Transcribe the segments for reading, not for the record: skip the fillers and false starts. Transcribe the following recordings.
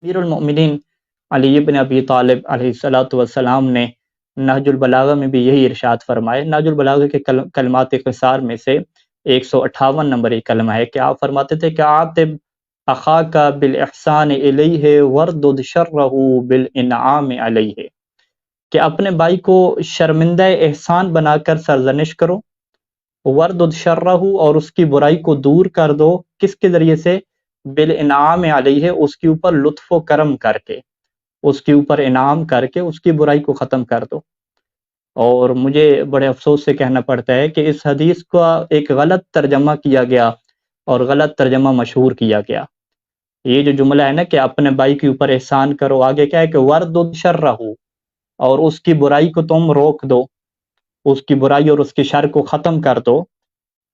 अमीरुल मोमिनीन अली इब्न अबी तालिब अलैहिस्सलातु वस्सलाम ने नहजुल बलागा में भी यही इरशाद फरमाए। नहजुल बलागा के कलमात क़िसार में से 158 नंबर एक कलमा है कि आप फरमाते थे कि आतिब अखाका बिल इहसान इलैहि वरदुद शर्रहु बिल इनआम अलैहि, कि अपने भाई को शर्मिंदा एहसान बनाकर सरजनिश करो, वर्दुद शर्रहु और उसकी बुराई को दूर कर दो, किसके जरिए से? बिल इनाम अलैहि, उसके ऊपर लुत्फ व करम करके, उसके ऊपर इनाम करके उसकी बुराई को ख़त्म कर दो। और मुझे बड़े अफसोस से कहना पड़ता है कि इस हदीस का एक गलत तर्जमा किया गया और गलत तर्जमा मशहूर किया गया। ये जो जुमला है ना कि अपने भाई के ऊपर एहसान करो, आगे क्या है कि वर्दुद शर्रहु, और उसकी बुराई को तुम रोक दो, उसकी बुराई और उसके शर को ख़त्म कर दो।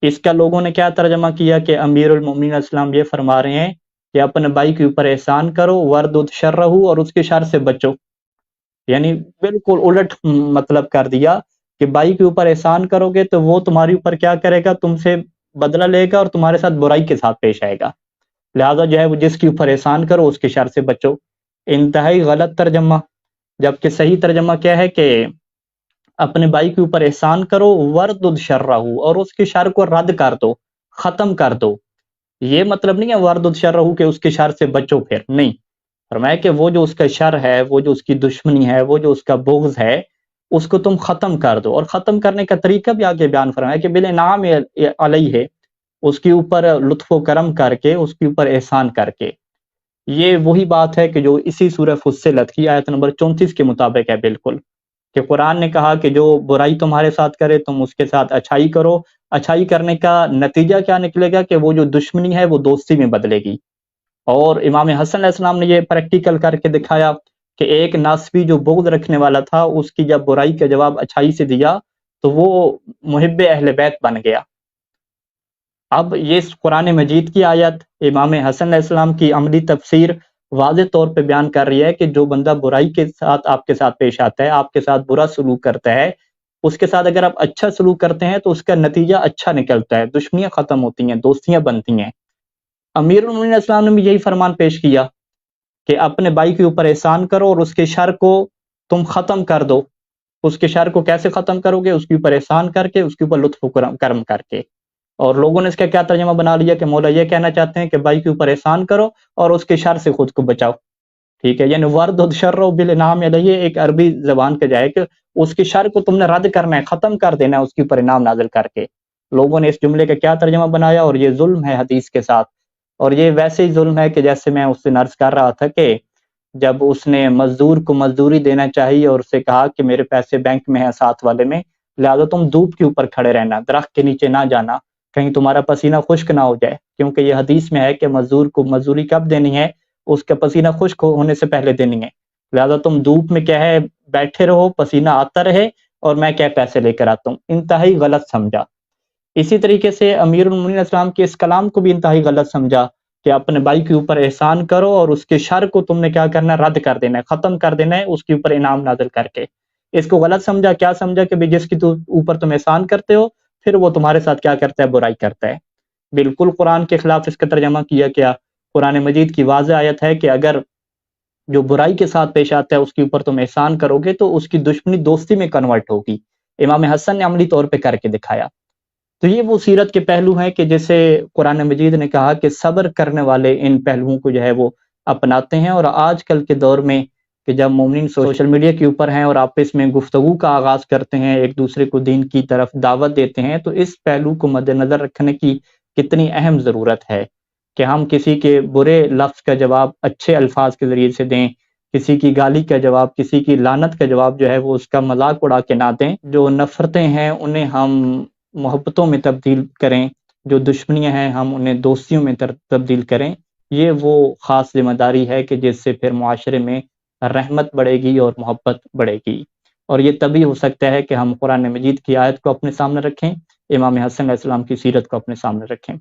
इसका लोगों ने क्या तर्जमा किया कि अमीरुल मोमिनीन इस्लाम ये फरमा रहे हैं कि अपने भाई के ऊपर एहसान करो, वर्दुद शर्रहु, और उसके शर से बचो। यानी बिल्कुल उलट मतलब कर दिया कि भाई के ऊपर एहसान करोगे तो वो तुम्हारे ऊपर क्या करेगा? तुमसे बदला लेगा और तुम्हारे साथ बुराई के साथ पेश आएगा। लिहाजा जो है वो जिसके ऊपर एहसान करो उसके शर से बचो। इंतहाई गलत तर्जमा। जबकि सही तर्जमा क्या है कि अपने भाई के ऊपर एहसान करो, वर्दुद शर्रहु, और उसके शर को रद्द कर दो, खत्म कर दो। ये मतलब नहीं है वर्दुद शर्रहु के उसके शर से बचो, फिर नहीं। फरमाया कि वो जो उसका शर है, वो जो उसकी दुश्मनी है, वो जो उसका बुग़्ज़ है, उसको तुम खत्म कर दो। और खत्म करने का तरीका भी आगे बयान फरमाया कि बिल इनाम अलैहि, उसके ऊपर लुत्फ़ व करम करके, उसके ऊपर एहसान करके। ये वही बात है कि जो इसी सूरह फुस्सिलत की आयत नंबर 34 के मुताबिक है बिल्कुल, कि कुरान ने कहा कि जो बुराई तुम्हारे साथ करे तुम उसके साथ अच्छाई करो। अच्छाई करने का नतीजा क्या निकलेगा कि वो जो दुश्मनी है वो दोस्ती में बदलेगी। और इमाम हसन अलैहिस्सलाम ने ये प्रैक्टिकल करके दिखाया कि एक नास्बी जो बुग़्ज़ रखने वाला था, उसकी जब बुराई का जवाब अच्छाई से दिया तो वो मुहिब्बे अहले बैत बन गया। अब ये कुरान मजीद की आयत इमाम हसन अलैहिस्सलाम की अमली तफसीर वाज़ेह तौर पे बयान कर रही है कि जो बंदा बुराई के साथ आपके साथ पेश आता है, आपके साथ बुरा सलूक करता है, उसके साथ अगर आप अच्छा सलूक करते हैं तो उसका नतीजा अच्छा निकलता है, दुश्मनियाँ ख़त्म होती हैं, दोस्तियाँ बनती हैं। अमीरुल मोमिनीन इस्लाम ने भी यही फरमान पेश किया कि अपने भाई के ऊपर एहसान करो और उसके शर को तुम ख़त्म कर दो। उसके शर को कैसे ख़त्म करोगे? उसके ऊपर एहसान करके, उसके ऊपर लुत्फ़ करम करके। और लोगों ने इसका क्या तर्जुमा बना लिया कि मौला ये कहना चाहते हैं कि भाई के ऊपर एहसान करो और उसके शर से खुद को बचाओ। ठीक है, यानी वर्दुद शर्रहु बिल इनाम अलैहि एक अरबी ज़बान का जाए कि उसके शर को तुमने रद्द करना है, ख़त्म कर देना है उसके ऊपर इनाम नाज़िल करके। लोगों ने इस जुमले का क्या तर्जुमा बनाया, और ये ज़ुल्म है हदीस के साथ। और ये वैसे ही ज़ुल्म है कि जैसे मैं उस दिन अर्ज़ कर रहा था कि जब उसने मज़दूर को मज़दूरी देना चाहिए और उससे कहा कि मेरे पैसे बैंक में हैं साथ वाले में, लिहाज़ा तुम धूप के ऊपर खड़े रहना, दरख्त के नीचे ना जाना, कहीं तुम्हारा पसीना खुश्क ना हो जाए। क्योंकि ये हदीस में है कि मज़दूर को मज़दूरी कब देनी है? उसका पसीना खुश्क होने से पहले देनी है। लिहाज़ा तुम धूप में क्या है बैठे रहो, पसीना आता रहे और मैं क्या पैसे लेकर आता हूँ। इंतहाई गलत समझा। इसी तरीके से अमीरुल मोमिनीन इस्लाम के इस कलाम को भी इंतहाई गलत समझा कि अपने भाई के ऊपर एहसान करो और उसके शर को तुमने क्या करना है? रद्द कर देना है, ख़त्म कर देना है उसके ऊपर इनाम नाज़िल करके। इसको गलत समझा, क्या समझा कि भई जिसकी ऊपर तुम एहसान करते हो, फिर वो तुम्हारे साथ क्या करता है? बुराई करता है। बिल्कुल कुरान के खिलाफ इसका तर्जुमा किया गया। कुरान मजीद की वाज़ेह आयत है कि अगर जो बुराई के साथ पेश आता है उसके ऊपर तुम एहसान करोगे तो उसकी दुश्मनी दोस्ती में कन्वर्ट होगी। इमाम हसन ने अमली तौर पे करके दिखाया। तो ये वो सीरत के पहलू हैं कि जैसे कुरान मजीद ने कहा कि सब्र करने वाले इन पहलुओं को जो है वो अपनाते हैं। और आजकल के दौर में कि जब मोमिन सोशल मीडिया के ऊपर हैं और आपस में गुफ्तगू का आगाज़ करते हैं, एक दूसरे को दीन की तरफ दावत देते हैं, तो इस पहलू को मद्देनज़र रखने की कितनी अहम ज़रूरत है कि हम किसी के बुरे लफ्ज़ का जवाब अच्छे अल्फाज के ज़रिए से दें, किसी की गाली का जवाब, किसी की लानत का जवाब जो है वो उसका मज़ाक उड़ा के ना दें। जो नफ़रतें हैं उन्हें हम मोहब्बतों में तब्दील करें, जो दुश्मनियाँ हैं हम उन्हें दोस्तियों में तब्दील करें। ये वो ख़ास ज़िम्मेदारी है कि जिससे फिर मुआशरे में रहमत बढ़ेगी और मोहब्बत बढ़ेगी। और ये तभी हो सकता है कि हम कुरान मजीद की आयत को अपने सामने रखें, इमाम हसन अलैहिस्सलाम की सीरत को अपने सामने रखें।